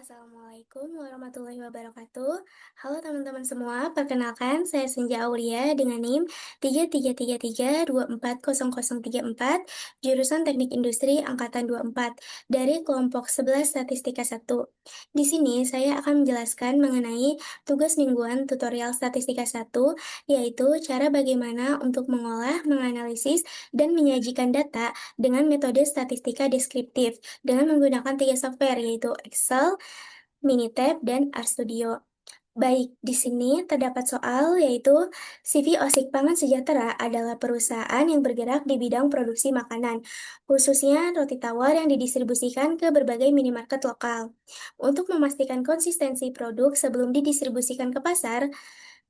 Assalamualaikum warahmatullahi wabarakatuh. Halo teman-teman semua, perkenalkan saya Senja Aulia dengan NIM 3333240034, jurusan Teknik Industri Angkatan 24 dari kelompok 11 Statistika 1. Di sini saya akan menjelaskan mengenai tugas mingguan tutorial Statistika 1, yaitu cara bagaimana untuk mengolah, menganalisis, dan menyajikan data dengan metode statistika deskriptif dengan menggunakan tiga software yaitu Excel, Minitab, dan RStudio. Baik, di sini terdapat soal yaitu CV Osik Pangan Sejahtera adalah perusahaan yang bergerak di bidang produksi makanan, khususnya roti tawar yang didistribusikan ke berbagai minimarket lokal. Untuk memastikan konsistensi produk sebelum didistribusikan ke pasar,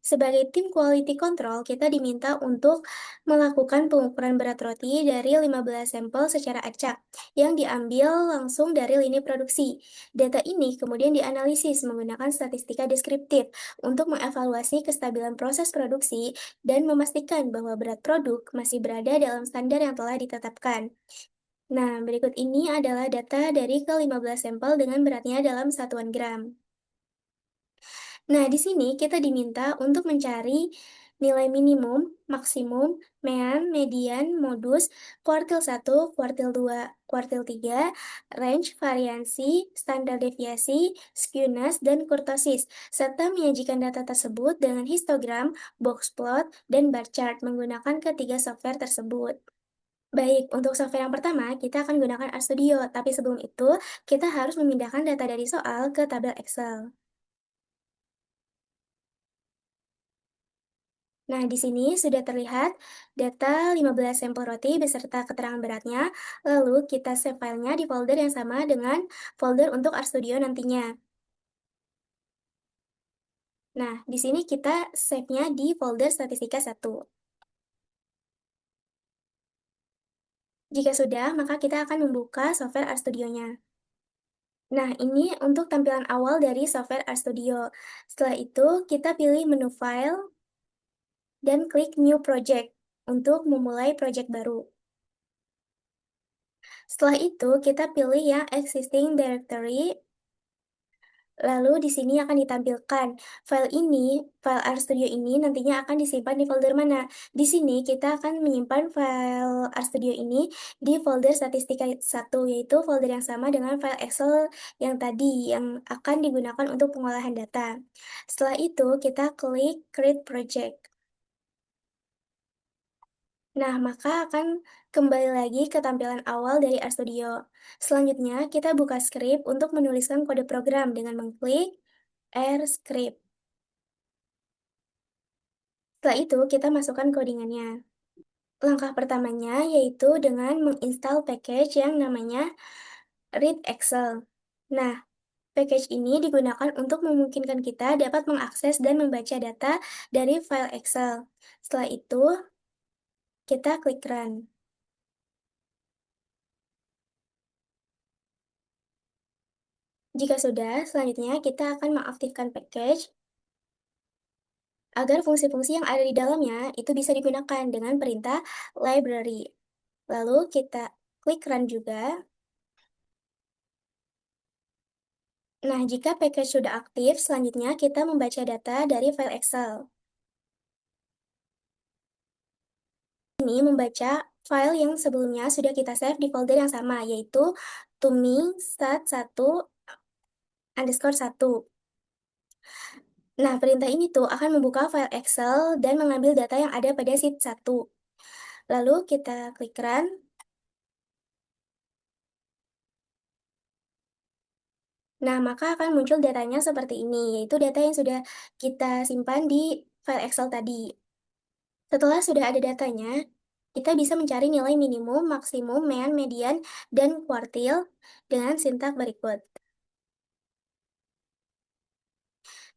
sebagai tim quality control, kita diminta untuk melakukan pengukuran berat roti dari 15 sampel secara acak yang diambil langsung dari lini produksi. Data ini kemudian dianalisis menggunakan statistika deskriptif untuk mengevaluasi kestabilan proses produksi dan memastikan bahwa berat produk masih berada dalam standar yang telah ditetapkan. Nah, berikut ini adalah data dari ke-15 sampel dengan beratnya dalam satuan gram. Nah, di sini kita diminta untuk mencari nilai minimum, maksimum, mean, median, modus, kuartil 1, kuartil 2, kuartil 3, range, variansi, standar deviasi, skewness, dan kurtosis, serta menyajikan data tersebut dengan histogram, box plot, dan bar chart menggunakan ketiga software tersebut. Baik, untuk software yang pertama, kita akan gunakan RStudio, tapi sebelum itu, kita harus memindahkan data dari soal ke tabel Excel. Nah, di sini sudah terlihat data 15 sampel roti beserta keterangan beratnya, lalu kita save filenya di folder yang sama dengan folder untuk RStudio nantinya. Nah, di sini kita save-nya di folder statistika 1. Jika sudah, maka kita akan membuka software RStudio-nya. Nah, ini untuk tampilan awal dari software RStudio. Setelah itu, kita pilih menu File dan klik New Project untuk memulai project baru. Setelah itu, kita pilih yang Existing Directory. Lalu di sini akan ditampilkan file RStudio ini nantinya akan disimpan di folder mana. Di sini kita akan menyimpan file RStudio ini di folder statistika 1, yaitu folder yang sama dengan file Excel yang tadi, yang akan digunakan untuk pengolahan data. Setelah itu, kita klik Create Project. Nah, maka akan kembali lagi ke tampilan awal dari RStudio. Selanjutnya, kita buka script untuk menuliskan kode program dengan mengklik R-Script. Setelah itu, kita masukkan codingannya. Langkah pertamanya yaitu dengan menginstal package yang namanya Read Excel. Nah, package ini digunakan untuk memungkinkan kita dapat mengakses dan membaca data dari file Excel. Setelah itu, kita klik Run. Jika sudah, selanjutnya kita akan mengaktifkan package agar fungsi-fungsi yang ada di dalamnya itu bisa digunakan dengan perintah library. Lalu kita klik Run juga. Nah, jika package sudah aktif, selanjutnya kita membaca data dari file Excel. Ini membaca file yang sebelumnya sudah kita save di folder yang sama, yaitu tuming_1_1. Nah, perintah ini tuh akan membuka file Excel dan mengambil data yang ada pada sheet 1. Lalu kita klik Run. Nah, maka akan muncul datanya seperti ini, yaitu data yang sudah kita simpan di file Excel tadi. Setelah sudah ada datanya, kita bisa mencari nilai minimum, maksimum, mean, median, dan kuartil dengan sintak berikut.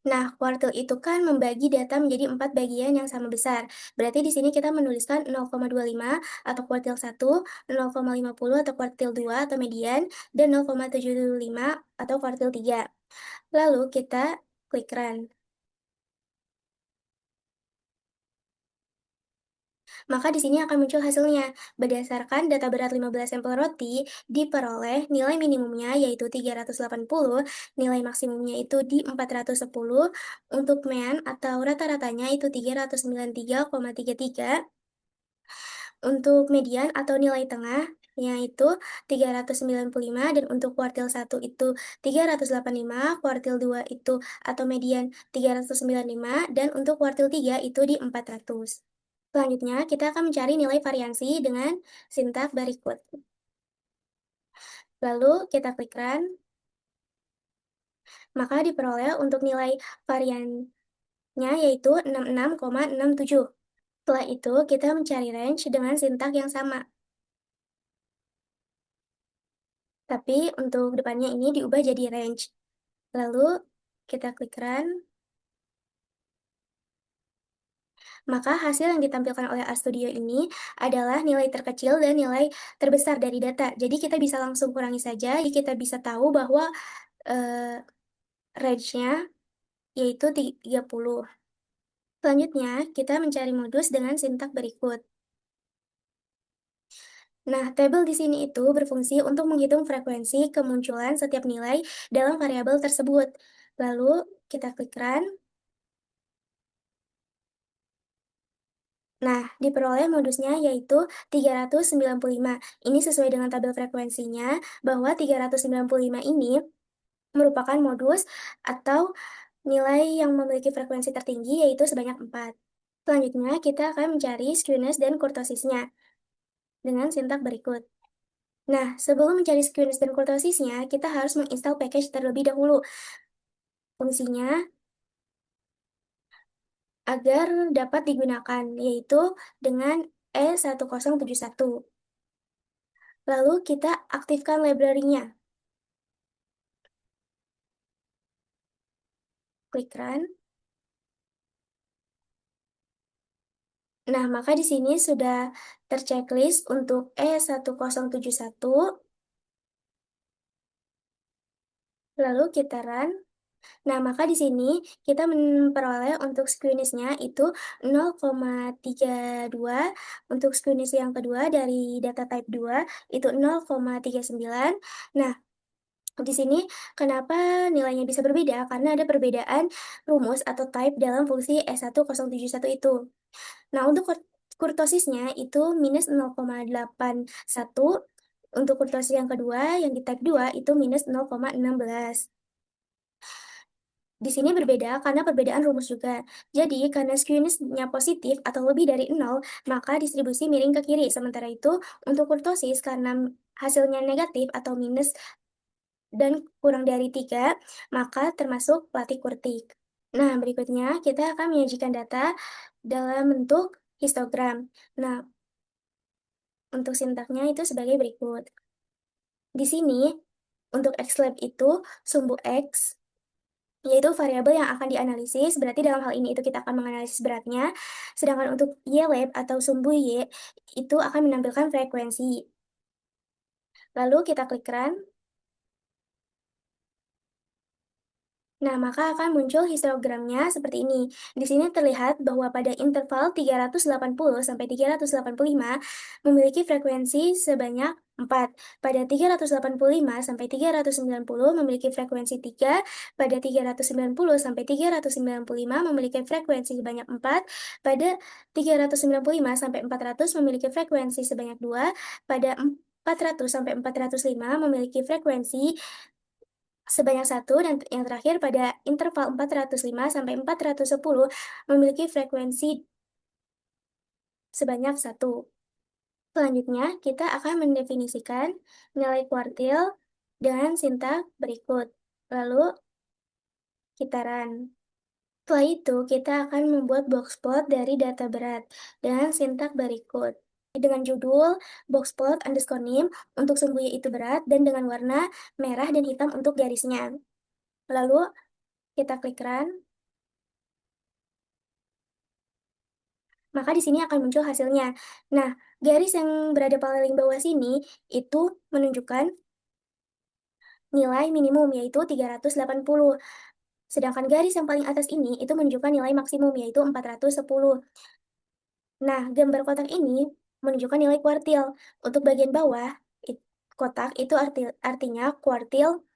Nah, kuartil itu kan membagi data menjadi 4 bagian yang sama besar. Berarti di sini kita menuliskan 0,25 atau kuartil 1, 0,50 atau kuartil 2 atau median, dan 0,75 atau kuartil 3. Lalu kita klik Run. Maka di sini akan muncul hasilnya. Berdasarkan data berat 15 sampel roti, diperoleh nilai minimumnya yaitu 380, nilai maksimumnya itu di 410, untuk MEAN atau rata-ratanya itu 393,33, untuk median atau nilai tengah yaitu 395, dan untuk kuartil 1 itu 385, kuartil 2 itu atau median 395, dan untuk kuartil 3 itu di 400. Selanjutnya, kita akan mencari nilai variansi dengan sintak berikut. Lalu kita klik run, maka diperoleh untuk nilai variannya yaitu 66,67. Setelah itu, kita mencari range dengan sintak yang sama. Tapi untuk depannya ini diubah jadi range. Lalu kita klik run, maka hasil yang ditampilkan oleh RStudio ini adalah nilai terkecil dan nilai terbesar dari data. Jadi kita bisa langsung kurangi saja, jadi kita bisa tahu bahwa eh, range-nya yaitu 30. Selanjutnya, kita mencari modus dengan sintak berikut. Nah, tabel di sini itu berfungsi untuk menghitung frekuensi kemunculan setiap nilai dalam variabel tersebut. Lalu, kita klik run. Nah, diperoleh modusnya yaitu 395. Ini sesuai dengan tabel frekuensinya, bahwa 395 ini merupakan modus atau nilai yang memiliki frekuensi tertinggi yaitu sebanyak 4. Selanjutnya, kita akan mencari skewness dan kurtosisnya dengan sintak berikut. Nah, sebelum mencari skewness dan kurtosisnya, kita harus menginstal package terlebih dahulu. Fungsinya agar dapat digunakan, yaitu dengan E1071. Lalu kita aktifkan library-nya. Klik run. Nah, maka di sini sudah terchecklist untuk E1071. Lalu kita run. Nah, maka di sini kita memperoleh untuk skewness-nya itu 0,32, untuk skewness yang kedua dari data type 2 itu 0,39. Nah, di sini kenapa nilainya bisa berbeda? Karena ada perbedaan rumus atau type dalam fungsi E1071 itu. Nah, untuk kurtosisnya itu minus 0,81, untuk kurtosis yang kedua yang di type 2 itu minus 0,16. Di sini berbeda karena perbedaan rumus juga. Jadi, karena skewness-nya positif atau lebih dari 0, maka distribusi miring ke kiri. Sementara itu, untuk kurtosis karena hasilnya negatif atau minus dan kurang dari 3, maka termasuk latih kurtik. Nah, berikutnya kita akan menyajikan data dalam bentuk histogram. Nah, untuk sintaknya itu sebagai berikut. Di sini, untuk Xlab itu sumbu X, yaitu variabel yang akan dianalisis, berarti dalam hal ini itu kita akan menganalisis beratnya, sedangkan untuk YLab atau sumbu Y, itu akan menampilkan frekuensi. Lalu kita klik run. Nah, maka akan muncul histogramnya seperti ini. Di sini terlihat bahwa pada interval 380 sampai 385 memiliki frekuensi sebanyak 4. Pada 385 sampai 390 memiliki frekuensi 3. Pada 390 sampai 395 memiliki frekuensi sebanyak 4. Pada 395 sampai 400 memiliki frekuensi sebanyak 2. Pada 400 sampai 405 memiliki frekuensi sebanyak 1, dan yang terakhir pada interval 405 sampai 410 memiliki frekuensi sebanyak 1. Selanjutnya, kita akan mendefinisikan nilai kuartil dengan sintak berikut. Lalu, kita run. Setelah itu, kita akan membuat boxplot dari data berat dengan sintak berikut. Dengan judul boxplot underscore name untuk sumbunya itu berat, dan dengan warna merah dan hitam untuk garisnya. Lalu, kita klik run. Maka di sini akan muncul hasilnya. Nah, garis yang berada paling bawah sini itu menunjukkan nilai minimum yaitu 380. Sedangkan garis yang paling atas ini itu menunjukkan nilai maksimum yaitu 410. Nah, gambar kotak ini menunjukkan nilai kuartil. Untuk bagian bawah, kotak itu artinya kuartil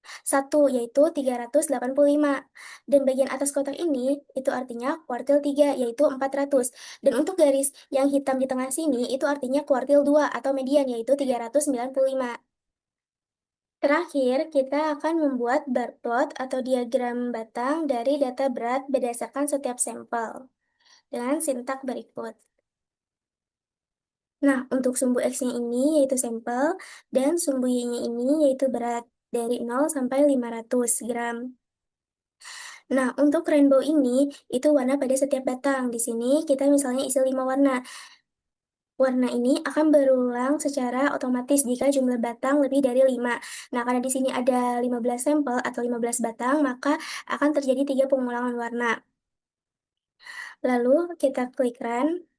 satu yaitu 385. Dan bagian atas kotak ini, itu artinya kuartil 3 yaitu 400. Dan untuk garis yang hitam di tengah sini, itu artinya kuartil 2 atau median, yaitu 395. Terakhir, kita akan membuat bar plot atau diagram batang dari data berat berdasarkan setiap sampel dengan sintak berikut. Nah, untuk sumbu X-nya ini yaitu sampel, dan sumbu Y-nya ini yaitu berat dari 0 sampai 500 gram. Nah, untuk rainbow ini, itu warna pada setiap batang. Di sini kita misalnya isi 5 warna. Warna ini akan berulang secara otomatis jika jumlah batang lebih dari 5. Nah, karena di sini ada 15 sampel atau 15 batang, maka akan terjadi 3 pengulangan warna. Lalu kita klik run,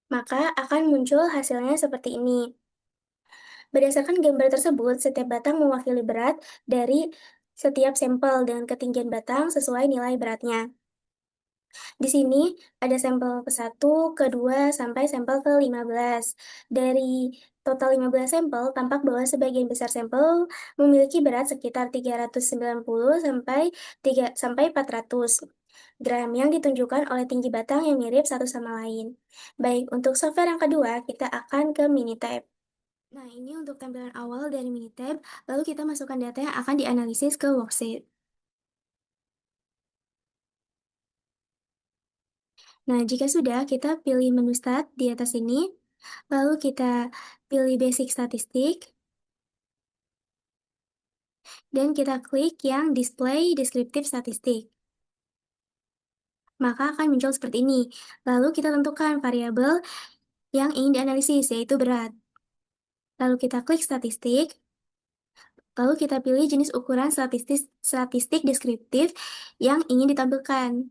maka akan muncul hasilnya seperti ini. Berdasarkan gambar tersebut, setiap batang mewakili berat dari setiap sampel dengan ketinggian batang sesuai nilai beratnya. Di sini ada sampel ke-1, ke-2, sampai sampel ke-15. Dari total 15 sampel, tampak bahwa sebagian besar sampel memiliki berat sekitar 390 sampai 400 gram yang ditunjukkan oleh tinggi batang yang mirip satu sama lain. Baik, untuk software yang kedua, kita akan ke Minitab. Nah, ini untuk tampilan awal dari Minitab, lalu kita masukkan data yang akan dianalisis ke worksheet. Nah, jika sudah, kita pilih menu Start di atas ini, lalu kita pilih Basic Statistik, dan kita klik yang Display Descriptive Statistik. Maka akan muncul seperti ini. Lalu kita tentukan variabel yang ingin dianalisis, yaitu berat. Lalu kita klik Statistik, lalu kita pilih jenis ukuran statistik deskriptif yang ingin ditampilkan.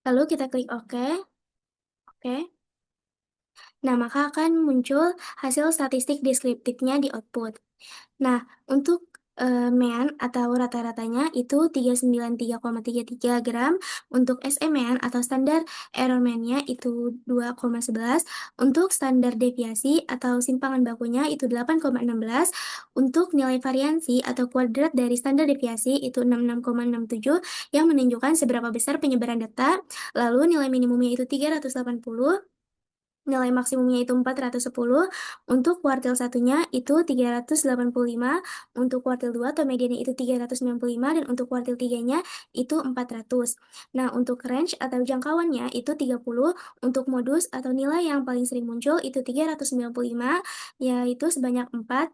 Lalu kita klik OK. Oke. Nah, maka akan muncul hasil statistik deskriptifnya di output. Nah, untuk mean atau rata-ratanya itu 393,33 gram, untuk SE mean atau standar error mean-nya itu 2,11, untuk standar deviasi atau simpangan bakunya itu 8,16, untuk nilai variansi atau kuadrat dari standar deviasi itu 66,67 yang menunjukkan seberapa besar penyebaran data, lalu nilai minimumnya itu 380, nilai maksimumnya itu 410, untuk kuartil satunya itu 385, untuk kuartil 2 atau mediannya itu 395, dan untuk kuartil 3-nya itu 400. Nah, untuk range atau jangkauannya itu 30, untuk modus atau nilai yang paling sering muncul itu 395, yaitu sebanyak 4.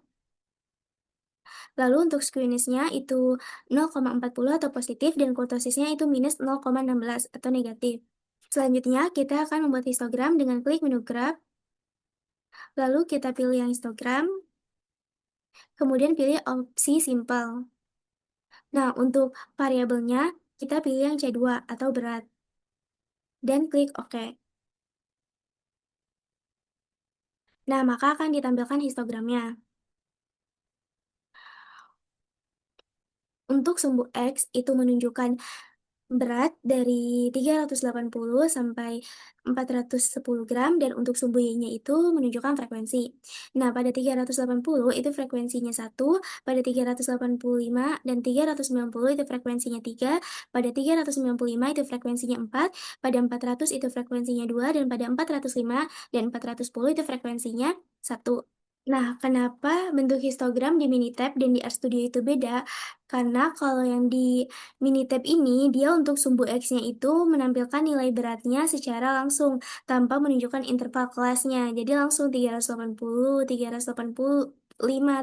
Lalu untuk skewness-nya itu 0,40 atau positif, dan kurtosisnya itu minus 0,16 atau negatif. Selanjutnya, kita akan membuat histogram dengan klik menu graph, lalu kita pilih yang histogram, kemudian pilih opsi simple. Nah, untuk variabelnya, kita pilih yang C2 atau berat, dan klik OK. Nah, maka akan ditampilkan histogramnya. Untuk sumbu X itu menunjukkan berat dari 380 sampai 410 gram, dan untuk sumbu Y-nya itu menunjukkan frekuensi. Nah, pada 380 itu frekuensinya 1, pada 385 dan 390 itu frekuensinya 3, pada 395 itu frekuensinya 4, pada 400 itu frekuensinya 2, dan pada 405 dan 410 itu frekuensinya 1. Nah, kenapa bentuk histogram di Minitab dan di RStudio itu beda? Karena kalau yang di Minitab ini, dia untuk sumbu X-nya itu menampilkan nilai beratnya secara langsung, tanpa menunjukkan interval kelasnya. Jadi langsung 380, 385,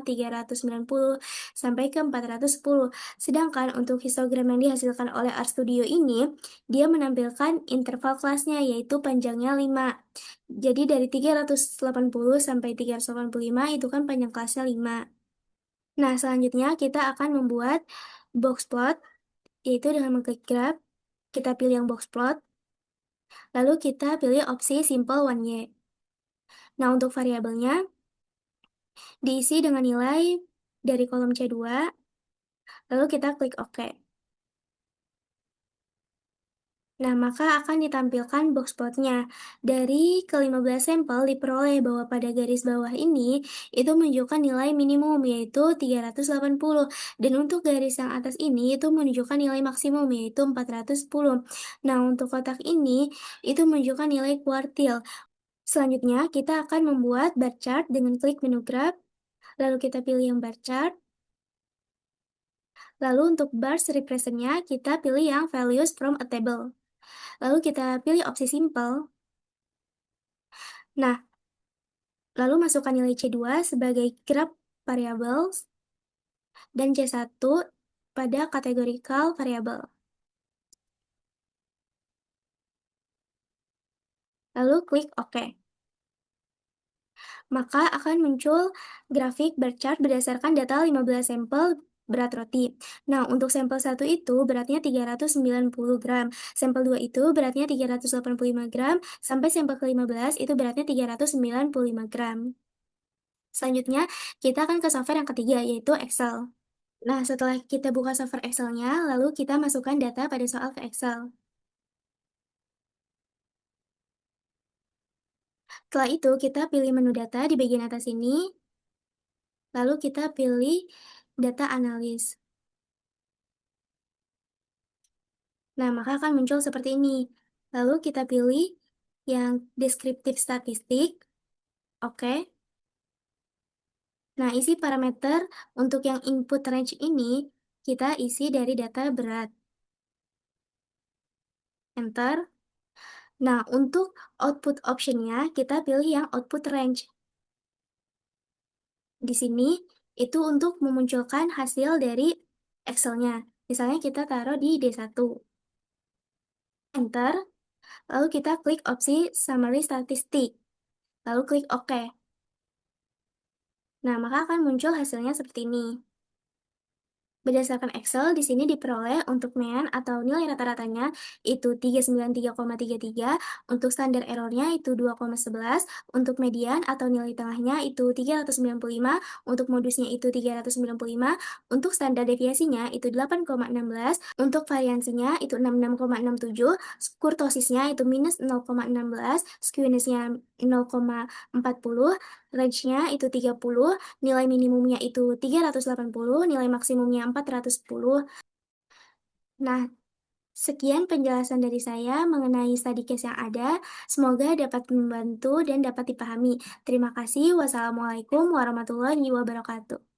390, sampai ke 410. Sedangkan untuk histogram yang dihasilkan oleh RStudio ini, dia menampilkan interval kelasnya, yaitu panjangnya 5. Jadi dari 380 sampai 385 itu kan panjang kelasnya 5. Nah, selanjutnya kita akan membuat box plot, yaitu dengan mengklik graph, kita pilih yang box plot, lalu kita pilih opsi simple 1Y. Nah, untuk variabelnya diisi dengan nilai dari kolom C2, lalu kita klik OK. Nah, maka akan ditampilkan box plotnya. Dari ke-15 sampel diperoleh bahwa pada garis bawah ini, itu menunjukkan nilai minimum, yaitu 380. Dan untuk garis yang atas ini, itu menunjukkan nilai maksimum, yaitu 410. Nah, untuk kotak ini, itu menunjukkan nilai kuartil. Selanjutnya, kita akan membuat bar chart dengan klik menu graph, lalu kita pilih yang bar chart. Lalu untuk bars represent-nya, kita pilih yang values from a table. Lalu kita pilih opsi simple. Nah, lalu masukkan nilai C2 sebagai graph variables dan C1 pada categorical variable. Lalu klik OK. Maka akan muncul grafik bar chart berdasarkan data 15 sampel berat roti. Nah, untuk sampel 1 itu beratnya 390 gram, sampel 2 itu beratnya 385 gram, sampai sampel ke-15 itu beratnya 395 gram. Selanjutnya, kita akan ke software yang ketiga, yaitu Excel. Nah, setelah kita buka software Excel-nya, lalu kita masukkan data pada soal ke Excel. Setelah itu, kita pilih menu data di bagian atas ini, lalu kita pilih data analis. Nah, maka akan muncul seperti ini. Lalu kita pilih yang deskriptif statistik, oke. Nah, isi parameter untuk yang input range ini, kita isi dari data berat. Enter. Nah, untuk output option-nya, kita pilih yang output range. Di sini, itu untuk memunculkan hasil dari Excel-nya. Misalnya kita taruh di D1. Enter, lalu kita klik opsi Summary Statistik. Lalu klik OK. Nah, maka akan muncul hasilnya seperti ini. Berdasarkan Excel, di sini diperoleh untuk mean atau nilai rata-ratanya itu 393,33, untuk standar errornya itu 2,11, untuk median atau nilai tengahnya itu 395, untuk modusnya itu 395, untuk standar deviasinya itu 8,16, untuk variansinya itu 66,67, kurtosisnya itu minus 0,16, skewness-nya 0,40, range-nya itu 30, nilai minimumnya itu 380, nilai maksimumnya 410. Nah, sekian penjelasan dari saya mengenai study case yang ada. Semoga dapat membantu dan dapat dipahami. Terima kasih. Wassalamualaikum warahmatullahi wabarakatuh.